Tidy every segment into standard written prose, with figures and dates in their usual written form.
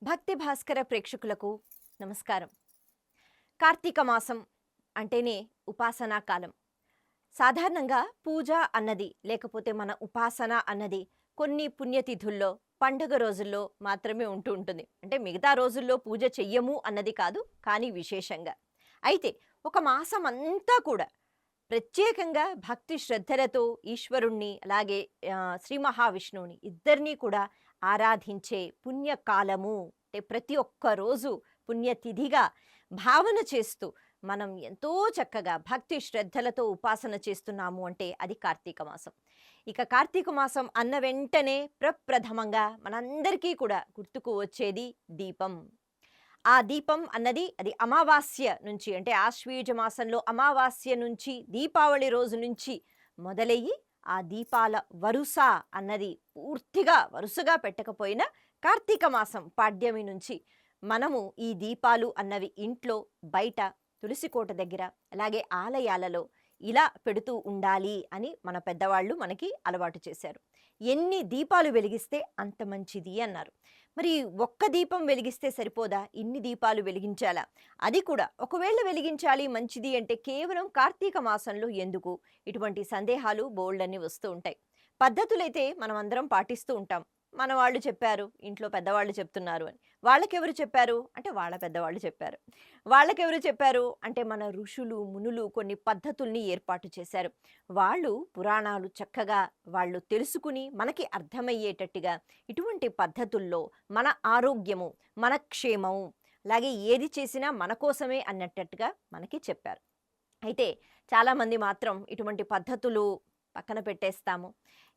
భక్తి భాస్కర ప్రేక్షకులకు నమస్కారం. కార్తీక మాసం అంటేనే ఉపాసనా కాలం. సాధారణంగా పూజ అన్నది లేకపోతే మన ఉపాసన అన్నది కొన్ని పుణ్యతిథుల్లో, పండుగ రోజుల్లో మాత్రమే ఉంటూ ఉంటుంది. అంటే మిగతా రోజుల్లో పూజ చెయ్యము అన్నది కాదు, కానీ విశేషంగా. అయితే ఒక మాసం అంతా కూడా ప్రత్యేకంగా భక్తి శ్రద్ధలతో ఈశ్వరుణ్ణి అలాగే శ్రీ మహావిష్ణువుని ఇద్దరినీ కూడా ఆరాధించే పుణ్యకాలము. అంటే ప్రతి ఒక్క రోజు పుణ్యతిథిగా భావన చేస్తూ మనం ఎంతో చక్కగా భక్తి శ్రద్ధలతో ఉపాసన చేస్తున్నాము అంటే అది కార్తీక మాసం. ఇక కార్తీక మాసం అన్న వెంటనే ప్రప్రథమంగా మనందరికీ కూడా గుర్తుకు వచ్చేది దీపం. ఆ దీపం అన్నది అది అమావాస్య నుంచి, అంటే ఆశ్వీజ మాసంలో అమావాస్య నుంచి దీపావళి రోజు నుంచి మొదలయ్యి ఆ దీపాల వరుస అన్నది పూర్తిగా వరుసగా పెట్టకపోయినా కార్తీక మాసం పాడ్యమి నుంచి మనము ఈ దీపాలు అన్నవి ఇంట్లో, బయట, తులసి కోట దగ్గర, అలాగే ఆలయాలలో ఇలా పెడుతూ ఉండాలి అని మన పెద్దవాళ్ళు మనకి అలవాటు చేశారు. ఎన్ని దీపాలు వెలిగిస్తే అంత మంచిది అన్నారు. మరి ఒక్క దీపం వెలిగిస్తే సరిపోదా? ఇన్ని దీపాలు వెలిగించాలా? అది కూడా ఒకవేళ వెలిగించాలి మంచిది అంటే కేవలం కార్తీక మాసంలో ఎందుకు? ఇటువంటి సందేహాలు బోల్డన్ని వస్తూ ఉంటాయి. పద్ధతులైతే మనం అందరం పాటిస్తూ ఉంటాం. మన వాళ్ళు చెప్పారు, ఇంట్లో పెద్దవాళ్ళు చెప్తున్నారు అని. వాళ్ళకెవరు చెప్పారు అంటే వాళ్ళ పెద్దవాళ్ళు చెప్పారు. వాళ్ళకెవరు చెప్పారు అంటే మన ఋషులు, మునులు కొన్ని పద్ధతుల్ని ఏర్పాటు చేశారు. వాళ్ళు పురాణాలు చక్కగా వాళ్ళు తెలుసుకుని మనకి అర్థమయ్యేటట్టుగా ఇటువంటి పద్ధతుల్లో మన ఆరోగ్యము, మన క్షేమము, అలాగే ఏది చేసినా మన కోసమే అన్నట్టుగా మనకి చెప్పారు. అయితే చాలామంది మాత్రం ఇటువంటి పద్ధతులు పక్కన పెట్టేస్తాము.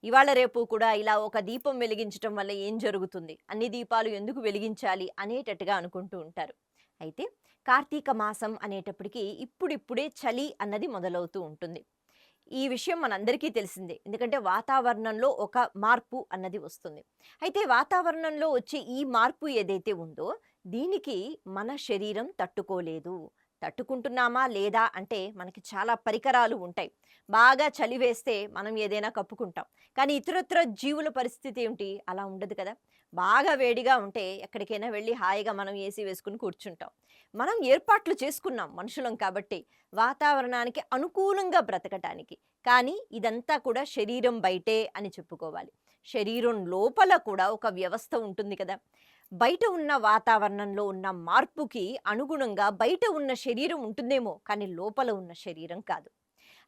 ఇవాళ రేపు కూడా ఇలా ఒక దీపం వెలిగించటం వల్ల ఏం జరుగుతుంది, అన్ని దీపాలు ఎందుకు వెలిగించాలి అనేటట్టుగా అనుకుంటూ ఉంటారు. అయితే కార్తీక మాసం అనేటప్పటికీ ఇప్పుడిప్పుడే చలి అన్నది మొదలవుతూ ఉంటుంది. ఈ విషయం మనందరికీ తెలిసిందే, ఎందుకంటే వాతావరణంలో ఒక మార్పు అన్నది వస్తుంది. అయితే వాతావరణంలో వచ్చే ఈ మార్పు ఏదైతే ఉందో దీనికి మన శరీరం తట్టుకోలేదు. తట్టుకుంటున్నామా లేదా అంటే మనకి చాలా పరికరాలు ఉంటాయి. బాగా చలి వేస్తే మనం ఏదైనా కప్పుకుంటాం, కానీ ఇతరత్ర జీవుల పరిస్థితి ఏమిటి? అలా ఉండదు కదా. బాగా వేడిగా ఉంటే ఎక్కడికైనా వెళ్ళి హాయిగా మనం ఏసీ వేసుకుని కూర్చుంటాం. మనం ఏర్పాట్లు చేసుకున్నాం మనుషులం కాబట్టి వాతావరణానికి అనుకూలంగా బ్రతకటానికి. కానీ ఇదంతా కూడా శరీరం బయటే అని చెప్పుకోవాలి. శరీరం లోపల కూడా ఒక వ్యవస్థ ఉంటుంది కదా. బయట ఉన్న వాతావరణంలో ఉన్న మార్పుకి అనుగుణంగా బయట ఉన్న శరీరం ఉంటుందేమో, కానీ లోపల ఉన్న శరీరం కాదు.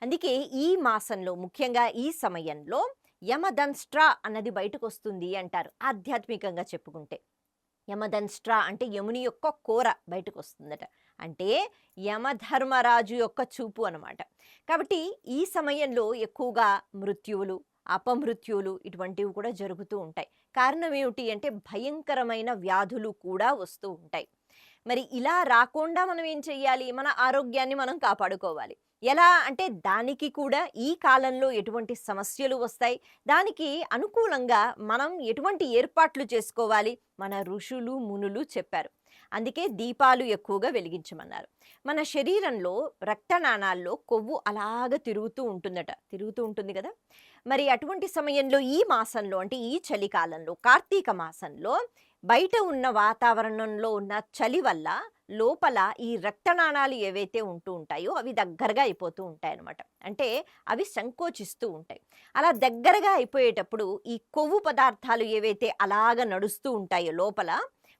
అందుకే ఈ మాసంలో ముఖ్యంగా ఈ సమయంలో యమదన్స్ట్రా అన్నది బయటకు వస్తుంది అంటారు ఆధ్యాత్మికంగా చెప్పుకుంటే. యమదన్స్ట్రా అంటే యముని యొక్క కోర బయటకు వస్తుందట. అంటే యమధర్మరాజు యొక్క చూపు అనమాట. కాబట్టి ఈ సమయంలో ఎక్కువగా మృత్యువులు, అపమృత్యువులు ఇటువంటివి కూడా జరుగుతూ ఉంటాయి. కారణం ఏమిటి అంటే భయంకరమైన వ్యాధులు కూడా వస్తూ ఉంటాయి. మరి ఇలా రాకుండా మనం ఏం చెయ్యాలి? మన ఆరోగ్యాన్ని మనం కాపాడుకోవాలి. ఎలా అంటే దానికి కూడా ఈ కాలంలో ఎటువంటి సమస్యలు వస్తాయి, దానికి అనుకూలంగా మనం ఎటువంటి ఏర్పాట్లు చేసుకోవాలి మన ఋషులు, మునులు చెప్పారు. అందుకే దీపాలు ఎక్కువగా వెలిగించమన్నారు. మన శరీరంలో రక్తనాళాల్లో కొవ్వు అలాగ తిరుగుతూ ఉంటుంది కదా. మరి అటువంటి సమయంలో ఈ మాసంలో, అంటే ఈ చలికాలంలో కార్తీక మాసంలో బయట ఉన్న వాతావరణంలో ఉన్న చలి వల్ల లోపల ఈ రక్తనాళాలు ఏవైతే ఉంటూ ఉంటాయో అవి దగ్గరగా అయిపోతూ ఉంటాయి అన్నమాట. అంటే అవి సంకోచిస్తూ ఉంటాయి. అలా దగ్గరగా అయిపోయేటప్పుడు ఈ కొవ్వు పదార్థాలు ఏవైతే అలాగ నడుస్తూ ఉంటాయో, లోపల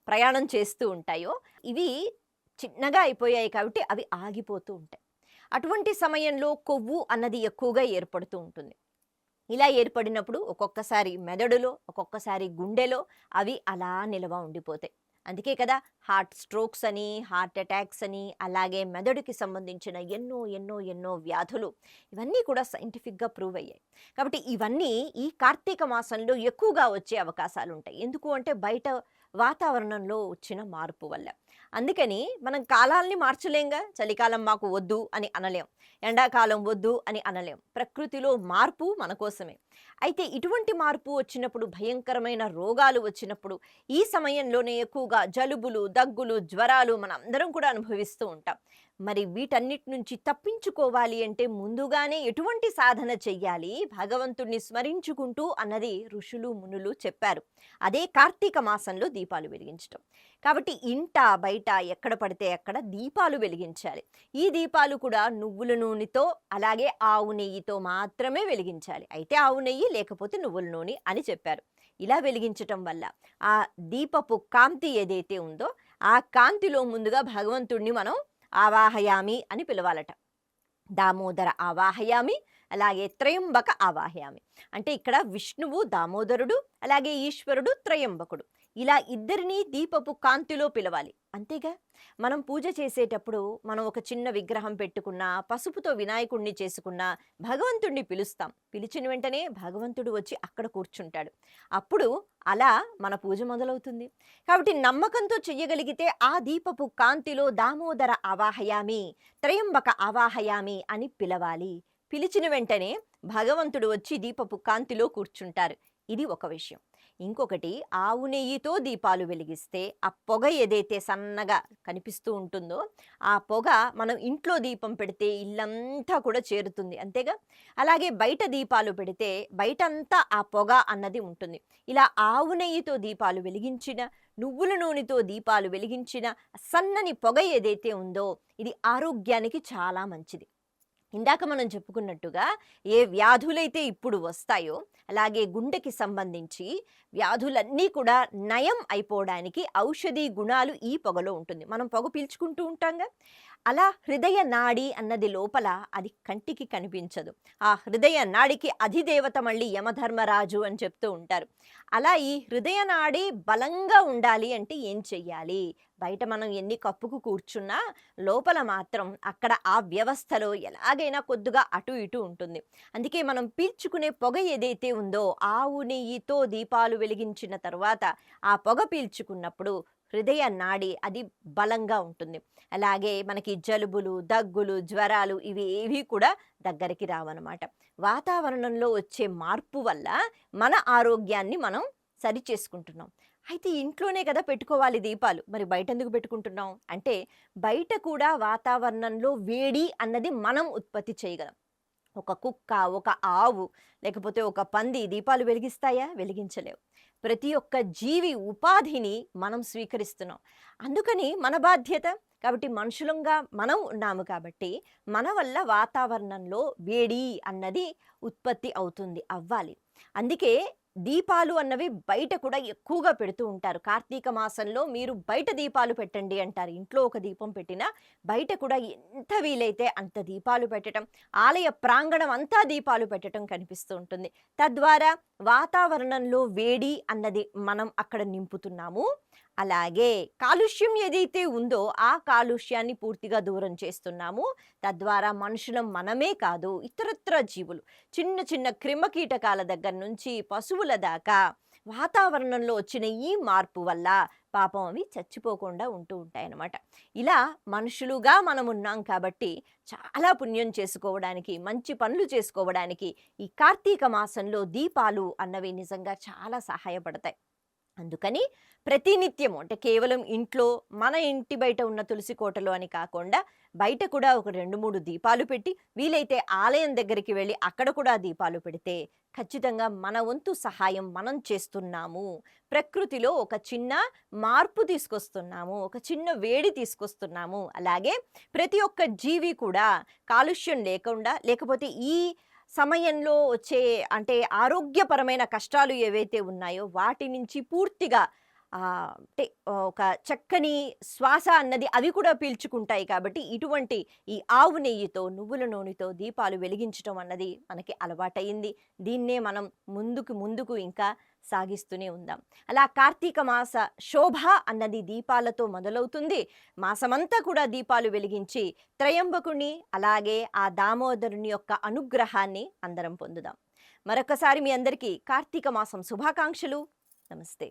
ప్రయాణం చేస్తూ ఉంటాయో, ఇవి చిన్నగా అయిపోయాయి కాబట్టి అవి ఆగిపోతూ ఉంటాయి. అటువంటి సమయంలో కొవ్వు అన్నది ఎక్కువగా ఏర్పడుతూ ఉంటుంది. ఇలా ఏర్పడినప్పుడు ఒక్కొక్కసారి మెదడులో, ఒక్కొక్కసారి గుండెలో అవి అలా నిలవ ఉండిపోతాయి. అందుకే కదా హార్ట్ స్ట్రోక్స్ అని, హార్ట్ అటాక్స్ అని, అలాగే మెదడుకి సంబంధించిన ఎన్నో ఎన్నో ఎన్నో వ్యాధులు ఇవన్నీ కూడా సైంటిఫిక్గా ప్రూవ్ అయ్యాయి. కాబట్టి ఇవన్నీ ఈ కార్తీక మాసంలో ఎక్కువగా వచ్చే అవకాశాలు ఉంటాయి. ఎందుకు అంటే బయట వాతావరణంలో వచ్చిన మార్పు వల్ల. అందుకని మనం కాలాల్ని మార్చలేంగా. చలికాలం మాకు వద్దు అని అనలేం, ఎండాకాలం వద్దు అని అనలేం. ప్రకృతిలో మార్పు మన కోసమే. అయితే ఇటువంటి మార్పు వచ్చినప్పుడు, భయంకరమైన రోగాలు వచ్చినప్పుడు ఈ సమయంలోనే ఎక్కువగా జలుబులు, దగ్గులు, జ్వరాలు మనం అందరం కూడా అనుభవిస్తూ ఉంటాం. మరి వీటన్నిటి నుంచి తప్పించుకోవాలి అంటే ముందుగానే ఎటువంటి సాధన చెయ్యాలి భగవంతుణ్ణి స్మరించుకుంటూ అన్నది ఋషులు మునులు చెప్పారు. అదే కార్తీక మాసంలో దీపాలు వెలిగించటం. కాబట్టి ఇంట బయట ఎక్కడ పడితే అక్కడ దీపాలు వెలిగించాలి. ఈ దీపాలు కూడా నువ్వుల నూనెతో అలాగే ఆవు నెయ్యితో మాత్రమే వెలిగించాలి. అయితే ఆవు నెయ్యి లేకపోతే నువ్వుల నూనె అని చెప్పారు. ఇలా వెలిగించటం వల్ల ఆ దీపపు కాంతి ఏదైతే ఉందో ఆ కాంతిలో ముందుగా భగవంతుణ్ణి మనం ఆవాహయామి అని పిలవాలట. దామోదర ఆవాహయామి, అలాగే త్రయంబక ఆవాహయామి. అంటే ఇక్కడ విష్ణువు దామోదరుడు, అలాగే ఈశ్వరుడు త్రయంబకుడు. ఇలా ఇద్దరిని దీపపు కాంతిలో పిలవాలి. అంతేగా మనం పూజ చేసేటప్పుడు మనం ఒక చిన్న విగ్రహం పెట్టుకున్నా, పసుపుతో వినాయకుడిని చేసుకున్నా భగవంతుడిని పిలుస్తాం. పిలిచిన వెంటనే భగవంతుడు వచ్చి అక్కడ కూర్చుంటాడు. అప్పుడు అలా మన పూజ మొదలవుతుంది. కాబట్టి నమ్మకంతో చెయ్యగలిగితే ఆ దీపపు కాంతిలో దామోదర ఆవాహయామి, త్రయంబక ఆవాహయామి అని పిలవాలి. పిలిచిన వెంటనే భగవంతుడు వచ్చి దీపపు కాంతిలో కూర్చుంటారు. ఇది ఒక విషయం. ఇంకొకటి, ఆవు నెయ్యితో దీపాలు వెలిగిస్తే ఆ పొగ ఏదైతే సన్నగా కనిపిస్తూ ఉంటుందో ఆ పొగ మనం ఇంట్లో దీపం పెడితే ఇల్లంతా కూడా చేరుతుంది. అంతేగా, అలాగే బయట దీపాలు పెడితే బయటంతా ఆ పొగ అన్నది ఉంటుంది. ఇలా ఆవు నెయ్యితో దీపాలు వెలిగించిన, నువ్వుల నూనెతో దీపాలు వెలిగించిన సన్నని పొగ ఏదైతే ఉందో ఇది ఆరోగ్యానికి చాలా మంచిది. ఇందాక మనం చెప్పుకున్నట్టుగా ఏ వ్యాధులైతే ఇప్పుడు వస్తాయో అలాగే గుండెకి సంబంధించి వ్యాధులన్నీ కూడా నయం అయిపోవడానికి ఔషధీ గుణాలు ఈ పొగలో ఉంటుంది. మనం పొగ పీల్చుకుంటూ ఉంటాంగా, అలా హృదయ నాడి అన్నది లోపల అది కంటికి కనిపించదు. ఆ హృదయ నాడికి అధిదేవత మళ్ళీ యమధర్మరాజు అని చెప్తూ ఉంటారు. అలా ఈ హృదయ నాడి బలంగా ఉండాలి అంటే ఏం చెయ్యాలి? బయట మనం ఎన్ని కప్పుకు కూర్చున్నా లోపల మాత్రం అక్కడ ఆ వ్యవస్థలో ఎలాగైనా కొద్దిగా అటు ఇటు ఉంటుంది. అందుకే మనం పీల్చుకునే పొగ ఏదైతే ఉందో ఆవు నెయ్యితో దీపాలు వెలిగించిన తర్వాత ఆ పొగ పీల్చుకున్నప్పుడు హృదయ నాడి అది బలంగా ఉంటుంది. అలాగే మనకి జలుబులు, దగ్గులు, జ్వరాలు ఇవి ఏవి కూడా దగ్గరికి రావన్నమాట. వాతావరణంలో వచ్చే మార్పు వల్ల మన ఆరోగ్యాన్ని మనం సరి చేసుకుంటున్నాం. అయితే ఇంట్లోనే కదా పెట్టుకోవాలి దీపాలు, మరి బయట ఎందుకు పెట్టుకుంటున్నాం అంటే బయట కూడా వాతావరణంలో వేడి అన్నది మనం ఉత్పత్తి చేయగలం. ఒక కుక్క, ఒక ఆవు, లేకపోతే ఒక పంది దీపాలు వెలిగిస్తాయా? వెలిగించలేవు. ప్రతి ఒక్క జీవి ఉపాధిని మనం స్వీకరిస్తున్నాం. అందుకని మన బాధ్యత. కాబట్టి మనుషులంగా మనం ఉన్నాము కాబట్టి మన వల్ల వాతావరణంలో వేడి అన్నది ఉత్పత్తి అవుతుంది, అవ్వాలి. అందుకే దీపాలు అన్నవి బయట కూడా ఎక్కువగా పెడుతూ ఉంటారు. కార్తీక మాసంలో మీరు బయట దీపాలు పెట్టండి అంటారు. ఇంట్లో ఒక దీపం పెట్టినా బయట కూడా ఎంత వీలైతే అంత దీపాలు పెట్టడం, ఆలయ ప్రాంగణం అంతా దీపాలు పెట్టడం కనిపిస్తూ ఉంటుంది. తద్వారా వాతావరణంలో వేడి అన్నది మనం అక్కడ నింపుతున్నాము. అలాగే కాలుష్యం ఏదైతే ఉందో ఆ కాలుష్యాన్ని పూర్తిగా దూరం చేస్తున్నాము. తద్వారా మనుషులం మనమే కాదు, ఇతరత్ర జీవులు, చిన్న చిన్న క్రిమకీటకాల దగ్గర నుంచి పశువుల దాకా వాతావరణంలో వచ్చిన ఈ మార్పు వల్ల పాపం అవి చచ్చిపోకుండా ఉంటూ ఉంటాయన్నమాట. ఇలా మనుషులుగా మనం ఉన్నాం కాబట్టి చాలా పుణ్యం చేసుకోవడానికి, మంచి పనులు చేసుకోవడానికి ఈ కార్తీక మాసంలో దీపాలు అన్నవి నిజంగా చాలా సహాయపడతాయి. అందుకని ప్రతినిత్యము అంటే కేవలం ఇంట్లో మన ఇంటి బయట ఉన్న తులసి కోటలో అని కాకుండా బయట కూడా ఒక 2-3 దీపాలు పెట్టి వీలైతే ఆలయం దగ్గరికి వెళ్ళి అక్కడ కూడా దీపాలు పెడితే ఖచ్చితంగా మన వంతు సహాయం మనం చేస్తున్నాము. ప్రకృతిలో ఒక చిన్న మార్పు తీసుకొస్తున్నాము, ఒక చిన్న వేడి తీసుకొస్తున్నాము. అలాగే ప్రతి ఒక్క జీవి కూడా కాలుష్యం లేకుండా, లేకపోతే ఈ సమయంలో వచ్చే అంటే ఆరోగ్యపరమైన కష్టాలు ఏవైతే ఉన్నాయో వాటి నుంచి పూర్తిగా అంటే ఒక చక్కని శ్వాస అన్నది అవి కూడా పీల్చుకుంటాయి. కాబట్టి ఇటువంటి ఈ ఆవు నెయ్యితో, నువ్వుల నూనెతో దీపాలు వెలిగించడం అన్నది మనకి అలవాటయింది. దీన్నే మనం ముందుకు ముందుకు ఇంకా సాగిస్తూనే ఉందాం. అలా కార్తీక మాస శోభ అన్నది దీపాలతో మొదలవుతుంది. మాసమంతా కూడా దీపాలు వెలిగించి త్రయంబకుని అలాగే ఆ దామోదరుని యొక్క అనుగ్రహాన్ని అందరం పొందుదాం. మరొకసారి మీ అందరికీ కార్తీక మాసం శుభాకాంక్షలు. నమస్తే.